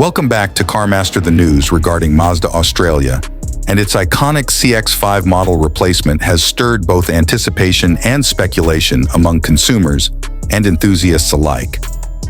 Welcome back to CarMaster the news regarding Mazda Australia, and its iconic CX-5 model replacement has stirred both anticipation and speculation among consumers and enthusiasts alike.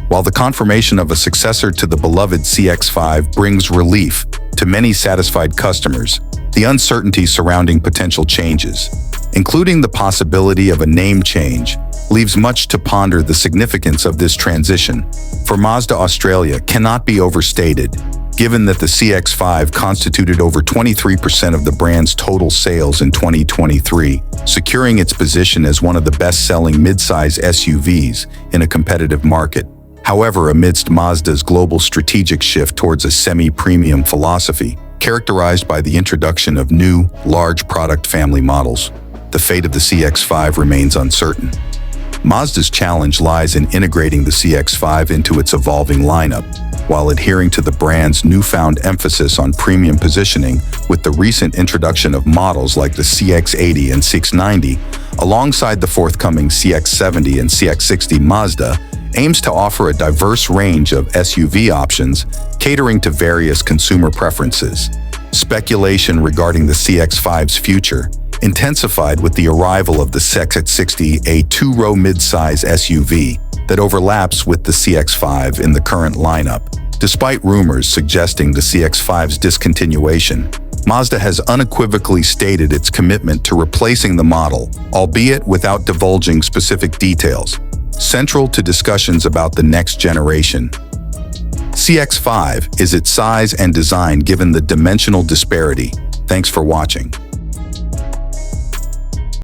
While the confirmation of a successor to the beloved CX-5 brings relief to many satisfied customers, the uncertainty surrounding potential changes, including the possibility of a name change, leaves much to ponder. The significance of this transition for Mazda Australia cannot be overstated, given that the CX-5 constituted over 23% of the brand's total sales in 2023, securing its position as one of the best-selling mid-size SUVs in a competitive market. However, amidst Mazda's global strategic shift towards a semi-premium philosophy, characterized by the introduction of new, large product family models, the fate of the CX-5 remains uncertain. Mazda's challenge lies in integrating the CX-5 into its evolving lineup, while adhering to the brand's newfound emphasis on premium positioning with the recent introduction of models like the CX-80 and CX-90, alongside the forthcoming CX-70 and CX-60. Mazda aims to offer a diverse range of SUV options, catering to various consumer preferences. Speculation regarding the CX-5's future intensified with the arrival of the CX-60, a two-row mid-size SUV that overlaps with the CX-5 in the current lineup. Despite rumors suggesting the CX-5's discontinuation, Mazda has unequivocally stated its commitment to replacing the model, albeit without divulging specific details. Central to discussions about the next generation CX-5 is its size and design given the dimensional disparity. Thanks for watching.